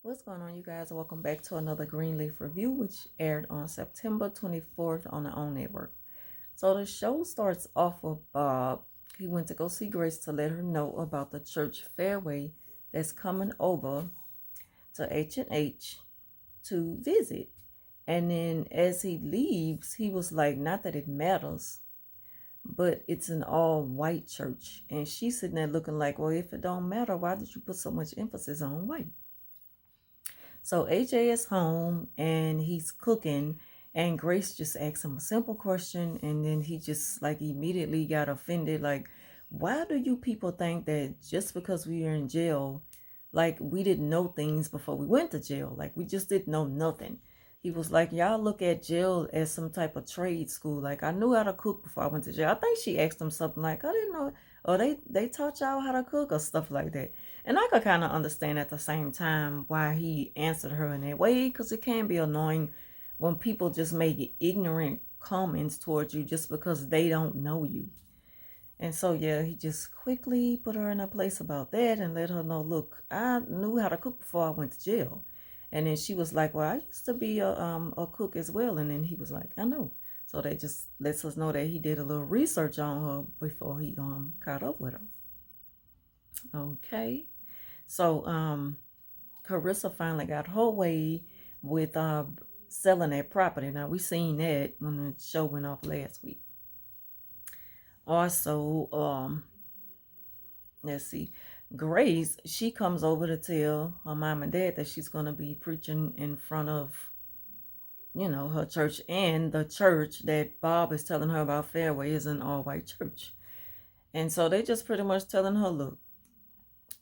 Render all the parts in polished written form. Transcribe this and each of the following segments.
What's going on, you guys? Welcome back to another Greenleaf review, which aired on September 24th on the OWN network. So the show starts off with Bob. He went to go see Grace to let her know about the church fairway that's coming over to H&H to visit. And then as he leaves, he was like, not that it matters, but it's an all white church. And she's sitting there looking like, well, if it don't matter, why did you put so much emphasis on white? So AJ is home and he's cooking, and Grace just asked him a simple question, and then he just like immediately got offended. Like, why do you people think that just because we are in jail, like we didn't know things before we went to jail? Like we just didn't know nothing. He was like, y'all look at jail as some type of trade school. Like I knew how to cook before I went to jail. I think she asked him something like, I didn't know, or they taught y'all how to cook or stuff like that. And I could kind of understand at the same time why he answered her in that way, because it can be annoying when people just make ignorant comments towards you just because they don't know you. And so, yeah, he just quickly put her in a place about that and let her know, look, I knew how to cook before I went to jail. And then she was like, well, I used to be a cook as well. And then he was like, I know. So that just lets us know that he did a little research on her before he caught up with her. Okay. So Carissa finally got her way with selling that property. Now we seen that when the show went off last week. Also, let's see, Grace, she comes over to tell her mom and dad that she's gonna be preaching in front of, her church, and the church that Bob is telling her about Fairway is an all-white church. And so they just pretty much telling her, look,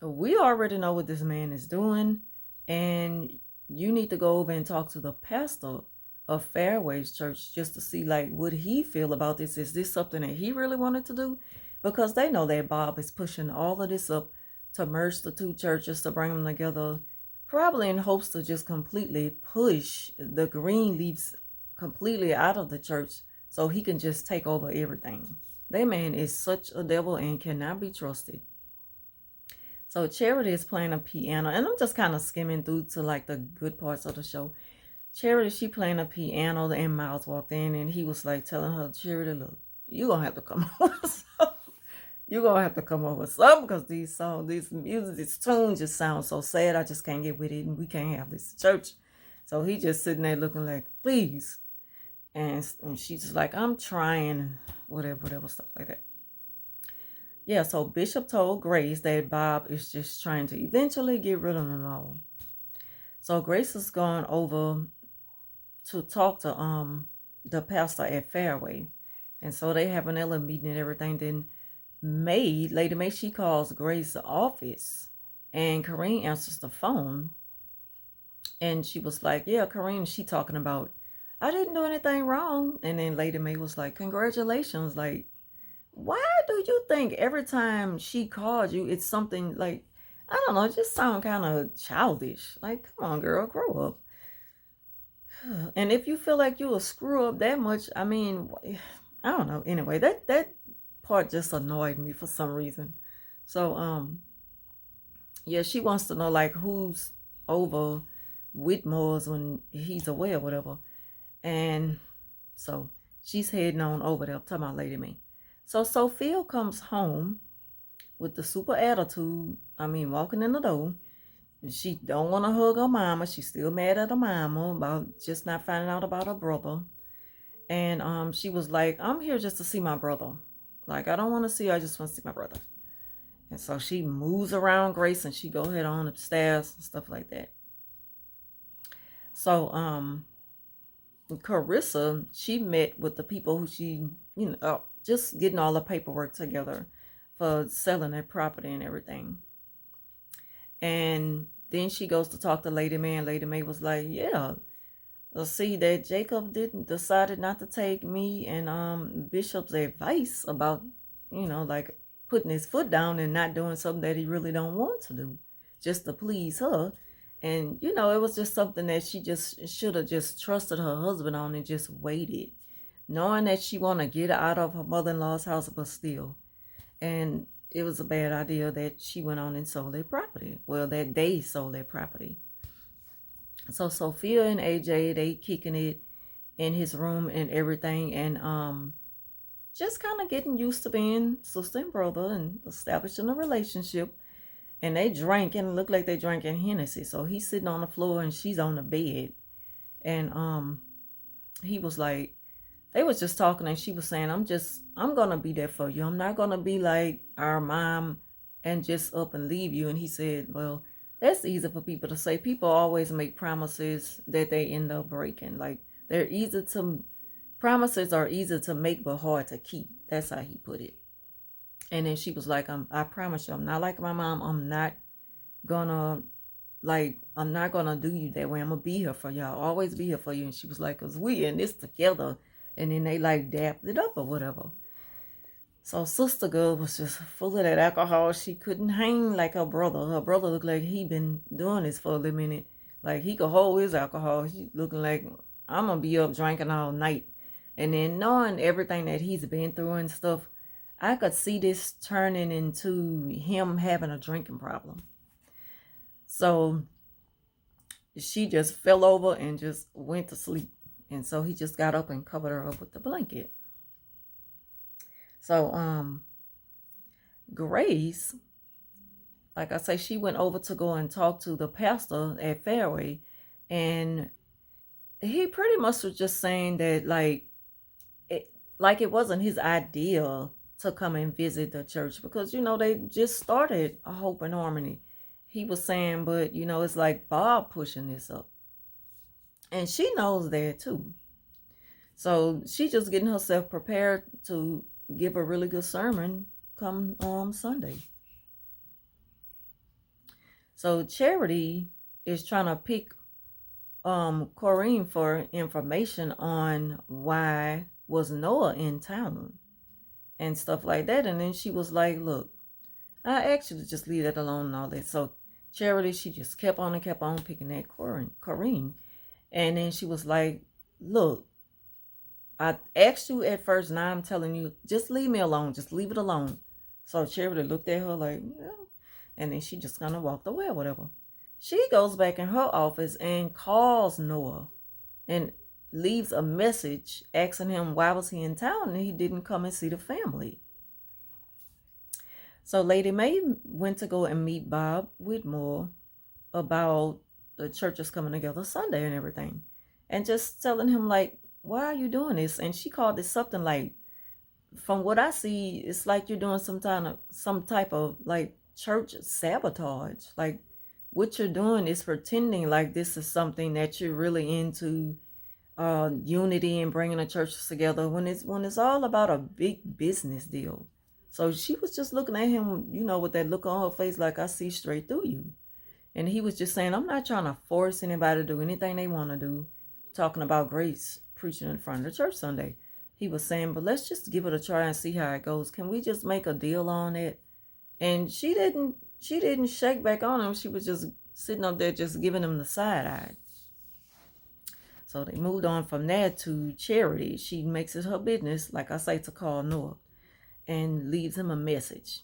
we already know what this man is doing, and you need to go over and talk to the pastor of Fairways Church just to see like what he feel about this. Is this something that he really wanted to do? Because they know that Bob is pushing all of this up to merge the two churches, to bring them together, probably in hopes to just completely push the Greenleafs completely out of the church so he can just take over everything. That man is such a devil and cannot be trusted. So Charity is playing a piano, and I'm just kind of skimming through to like the good parts of the show. Charity, she playing a piano, and Miles walked in, and he was like telling her, Charity, look, you gonna have to come over. You gonna have to come over with something, because these songs, these music, this tune just sounds so sad. I just can't get with it, and we can't have this church. So he just sitting there looking like, please. And she's just like, I'm trying, whatever, stuff like that. Yeah, so Bishop told Grace that Bob is just trying to eventually get rid of them all. So Grace has gone over to talk to the pastor at Fairway. And so they have an little meeting and everything. Then Lady May, she calls Grace's office, and Corrine answers the phone. And she was like, yeah, Corrine, she talking about, I didn't do anything wrong. And then Lady May was like, congratulations. Like, why do you think every time she calls you, it's something like, I don't know, it just sound kind of childish. Like, come on, girl, grow up. And if you feel like you will screw up that much, I mean, I don't know. Anyway, that part just annoyed me for some reason. So, yeah, she wants to know like who's over Whitmore's when he's away or whatever. And so she's heading on over there, talking about Lady Me. So Sophia comes home with the super attitude. I mean, walking in the door. She don't want to hug her mama. She's still mad at her mama about just not finding out about her brother. And she was like, I'm here just to see my brother. Like, I don't want to see her. I just want to see my brother. And so she moves around Grace, and she go head on upstairs and stuff like that. So Carissa, she met with the people who she, just getting all the paperwork together for selling that property and everything. And then she goes to talk to Lady May, and Lady May was like, yeah, see that Jacob decided not to take me and Bishop's advice about, like putting his foot down and not doing something that he really don't want to do just to please her. And it was just something that she just should have just trusted her husband on and just waited, knowing that she want to get out of her mother-in-law's house, but still. And it was a bad idea that she went on and sold their property. Well, that they sold their property. So Sophia and AJ, they kicking it in his room and everything, and just kind of getting used to being sister and brother and establishing a relationship. And they drank and looked like they drinking Hennessy. So he's sitting on the floor and she's on the bed. And he was like, they was just talking and she was saying, I'm gonna be there for you. I'm not gonna be like our mom and just up and leave you. And he said, well, that's easy for people to say. People always make promises that they end up breaking. Like they're easy to promises are easy to make but hard to keep. That's how he put it. And then she was like, I promise you, I'm not like my mom. Gonna I'm not gonna do you that way. I'm gonna be here for you. I'll always be here for you. And she was like, cause we in this together. And then they like dapped it up or whatever. So sister girl was just full of that alcohol. She couldn't hang like her brother. Her brother looked like he been doing this for a little minute. Like he could hold his alcohol. He looking like I'm gonna be up drinking all night. And then knowing everything that he's been through and stuff, I could see this turning into him having a drinking problem. So she just fell over and just went to sleep. And so he just got up and covered her up with the blanket. So Grace, like I say, she went over to go and talk to the pastor at Fairway, and he pretty much was just saying that it wasn't his idea to come and visit the church because they just started a Hope and Harmony. He was saying, but it's like Bob pushing this up, and she knows that too. So she just getting herself prepared to give a really good sermon come Sunday. So Charity is trying to pick Corrine for information on why was Noah in town and stuff like that. And then she was like, look, I actually just leave that alone and all that. So Charity, she just kept on and kept on picking that Corrine. And then she was like, look, I asked you at first, now I'm telling you, just leave me alone. Just leave it alone. So Charity looked at her like, yeah. And then she just kind of walked away or whatever. She goes back in her office and calls Noah and leaves a message asking him why was he in town and he didn't come and see the family. So Lady May went to go and meet Bob Whitmore about the churches coming together Sunday and everything. And just telling him like, why are you doing this? And she called it something like, from what I see, it's like you're doing some type of like church sabotage. Like what you're doing is pretending like this is something that you're really into, unity and bringing the churches together when it's all about a big business deal. So she was just looking at him, with that look on her face, like I see straight through you. And he was just saying, I'm not trying to force anybody to do anything they want to do. Talking about Grace preaching in front of the church Sunday. He was saying, but let's just give it a try and see how it goes. Can we just make a deal on it? And she didn't shake back on him. She was just sitting up there just giving him the side eye. So they moved on from there to Charity. She makes it her business, like I say, to call Noah and leaves him a message.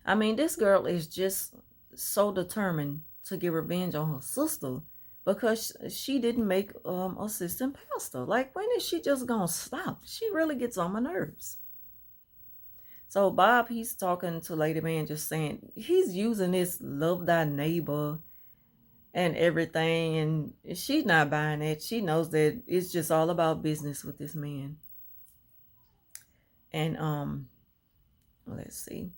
I mean, this girl is just so determined to get revenge on her sister because she didn't make assistant pastor. Like, when is she just gonna stop? She really gets on my nerves. So Bob, he's talking to Lady May and just saying, he's using this love thy neighbor and everything, and she's not buying it. She knows that it's just all about business with this man. And let's see.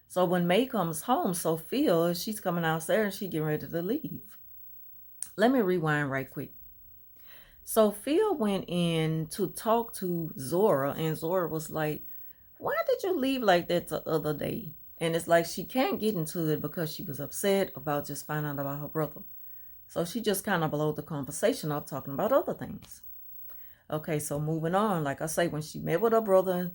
So when May comes home, Sophia, she's coming outside and she getting ready to leave. Let me rewind right quick. Sophia went in to talk to Zora, and Zora was like, why did you leave like that the other day? And it's like she can't get into it because she was upset about just finding out about her brother. So she just kind of blowed the conversation up talking about other things. Okay, so moving on. Like I say, when she met with her brother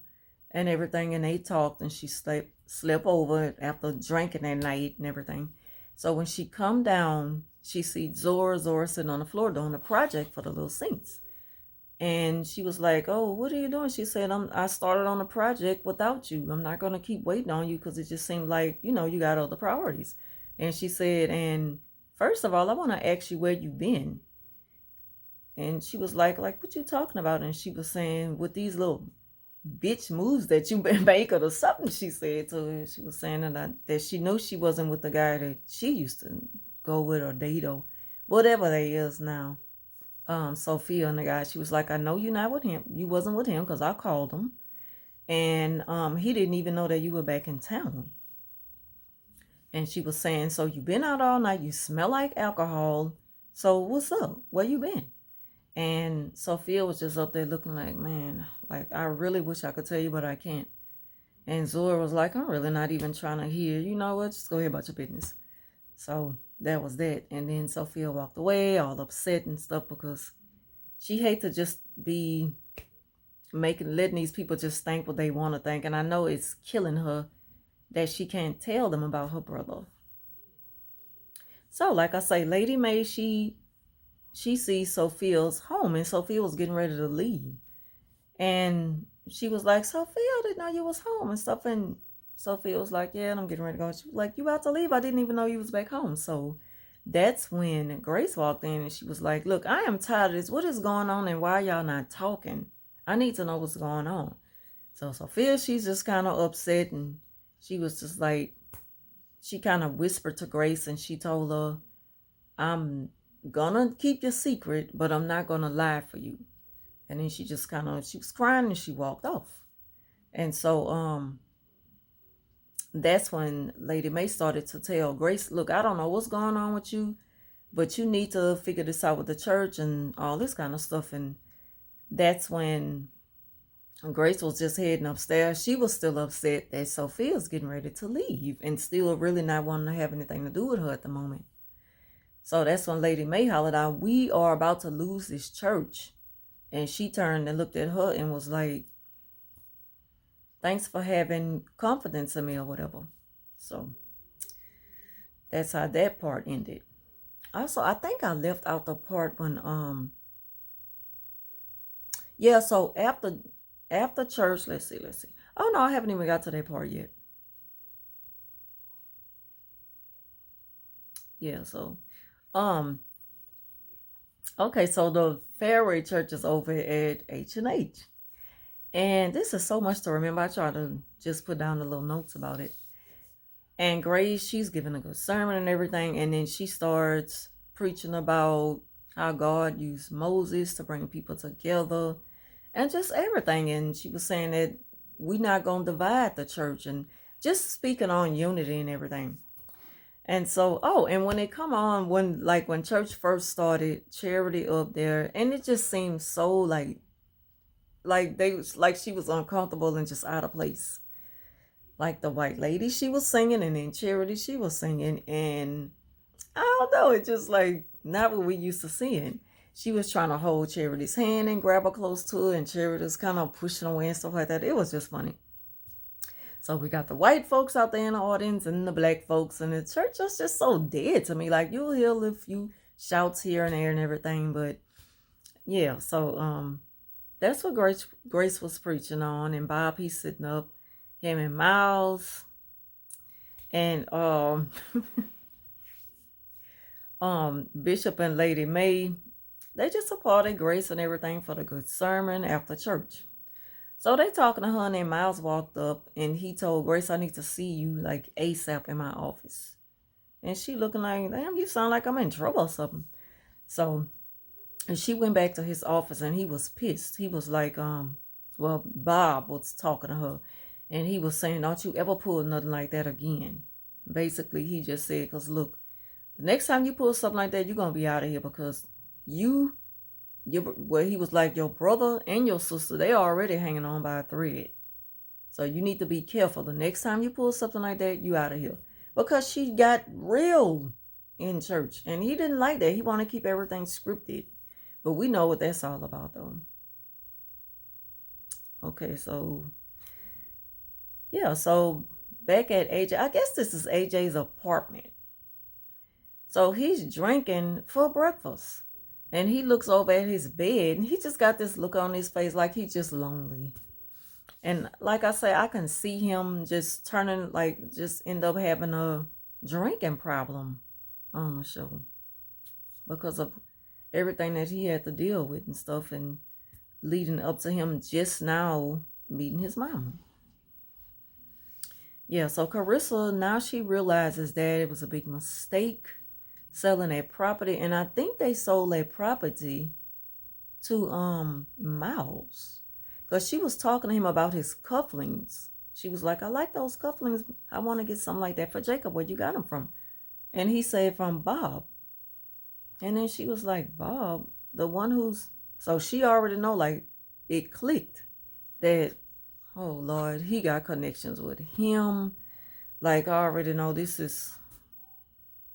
and everything, and they talked, and she slept over after drinking that night and everything. So when she come down, she sees Zora sitting on the floor doing a project for the little saints. And she was like, oh, what are you doing? She said, I started on a project without you. I'm not going to keep waiting on you because it just seemed like, you got other priorities. And she said, and first of all, I want to ask you where you been. And she was like, what you talking about? And she was saying, with these little bitch moves that you been making or something, she said to her. She was saying that she knew she wasn't with the guy that she used to go with or date or whatever they is now. Sophia and the guy, she was like, I know you're not with him. You wasn't with him because I called him. And he didn't even know that you were back in town. And she was saying, so you been out all night. You smell like alcohol. So what's up? Where you been? And Sophia was just up there looking like, man, like, I really wish I could tell you, but I can't. And Zora was like, I'm really not even trying to hear. You know what? Just go ahead about your business. So that was that. And then Sophia walked away all upset and stuff because she hate to just be letting these people just think what they want to think. And I know it's killing her that she can't tell them about her brother. So like I say, Lady May, she sees Sophia's home, and Sophia was getting ready to leave. And she was like, Sophia, I didn't know you was home and stuff. And Sophia was like, yeah, I'm getting ready to go. She was like, you about to leave? I didn't even know you was back home. So that's when Grace walked in and she was like, look, I am tired of this. What is going on and why y'all not talking? I need to know what's going on. So Sophia, she's just kind of upset, and she was just like, she kind of whispered to Grace and she told her, I'm gonna keep your secret, but I'm not gonna lie for you. And then she just she was crying and she walked off. And so that's when Lady May started to tell Grace, look, I don't know what's going on with you, but you need to figure this out with the church and all this kind of stuff. And that's when Grace was just heading upstairs. She was still upset that Sophia's getting ready to leave and still really not wanting to have anything to do with her at the moment. So that's when Lady May hollered out, we are about to lose this church. And she turned and looked at her and was like, thanks for having confidence in me or whatever. So that's how that part ended. Also, I think I left out the part when yeah, so after church, let's see. Oh no, I haven't even got to that part yet. Yeah, so okay, so the Fairway Church is over at H&H. And this is so much to remember. I try to just put down the little notes about it. And Grace, she's giving a good sermon and everything. And then she starts preaching about how God used Moses to bring people together and just everything. And she was saying that we're not going to divide the church and just speaking on unity and everything. And so, and when they come on, when church first started, Charity up there, and it just seemed so like they was like she was uncomfortable and just out of place. Like the white lady, she was singing, and then Charity, she was singing, and I don't know, it just like not what we used to seeing. She was trying to hold Charity's hand and grab her close to her, and Charity was kind of pushing away and stuff like that. It was just funny. So we got the white folks out there in the audience and the black folks, and the church was just so dead to me. Like you'll hear a few shouts here and there and everything, but yeah. So that's what Grace was preaching on, and Bob he's sitting up, him and Miles, and Bishop and Lady May, they just applauded Grace and everything for the good sermon after church. So they talking to her, and then Miles walked up and he told Grace, I need to see you like ASAP in my office. And she looking like, damn, you sound like I'm in trouble or something. So and she went back to his office and he was pissed. He was like, Bob was talking to her and he was saying, don't you ever pull nothing like that again. Basically, he just said, because look, the next time you pull something like that, you're going to be out of here because he was like, your brother and your sister, they are already hanging on by a thread. So you need to be careful. The next time you pull something like that, you out of here. Because she got real in church. And he didn't like that. He wanted to keep everything scripted. But we know what that's all about, though. Okay, so yeah, so back at AJ, I guess this is AJ's apartment. So he's drinking for breakfast. And he looks over at his bed and he just got this look on his face like he's just lonely. And like I say, I can see him just turning, like, just end up having a drinking problem. on the show because of everything that he had to deal with and stuff, and leading up to him just now meeting his mama. Yeah, so Carissa, now she realizes that it was a big mistake selling that property, and I think they sold that property to Miles, because she was talking to him about his cufflinks. She was like, I like those cufflinks. I want to get something like that for Jacob. Where you got them from? And he said, from Bob. And then she was like, Bob, the one who's, so she already know, like, it clicked that, oh Lord, he got connections with him. Like, I already know this is,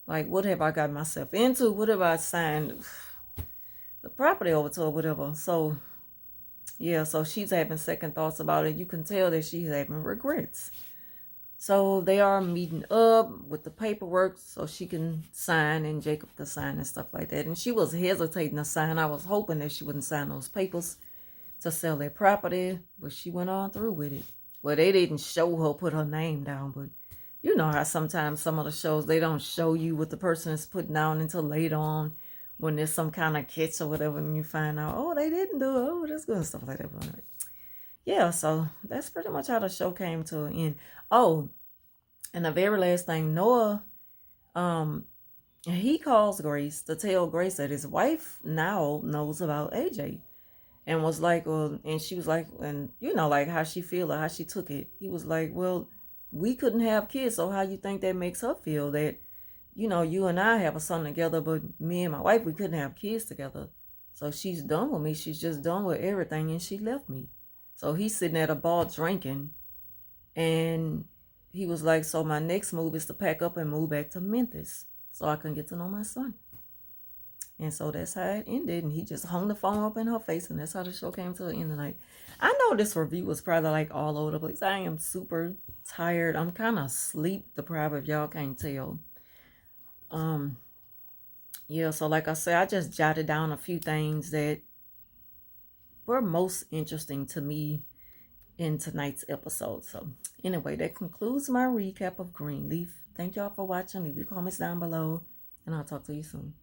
like, what have I got myself into? What have I signed the property over to or whatever? So, yeah, so she's having second thoughts about it. You can tell that she's having regrets. So they are meeting up with the paperwork so she can sign and Jacob to sign and stuff like that. And she was hesitating to sign. I was hoping that she wouldn't sign those papers to sell their property, but she went on through with it. Well, they didn't show her put her name down, but you know how sometimes some of the shows, they don't show you what the person is putting down until later on when there's some kind of catch or whatever, and you find out, oh, they didn't do it. Oh, that's good and stuff like that. But yeah, so that's pretty much how the show came to an end. Oh, and the very last thing, Noah, um, he calls Grace to tell Grace that his wife now knows about AJ, and was like, well, and she was like, and you know, like how she feel or how she took it. He was like, well, we couldn't have kids, so how you think that makes her feel that, you know, you and I have a son together, but me and my wife, we couldn't have kids together. So she's done with me. She's just done with everything, and she left me. So he's sitting at a bar drinking, and he was like, so my next move is to pack up and move back to Memphis so I can get to know my son. And so that's how it ended. And he just hung the phone up in her face, and that's how the show came to an end tonight. I know this review was probably like all over the place. I am super tired. I'm kind of sleep deprived, if y'all can't tell. Yeah, so like I said, I just jotted down a few things that were most interesting to me in tonight's episode. So anyway, that concludes my recap of Greenleaf. Thank y'all for watching. Leave your comments down below, and I'll talk to you soon.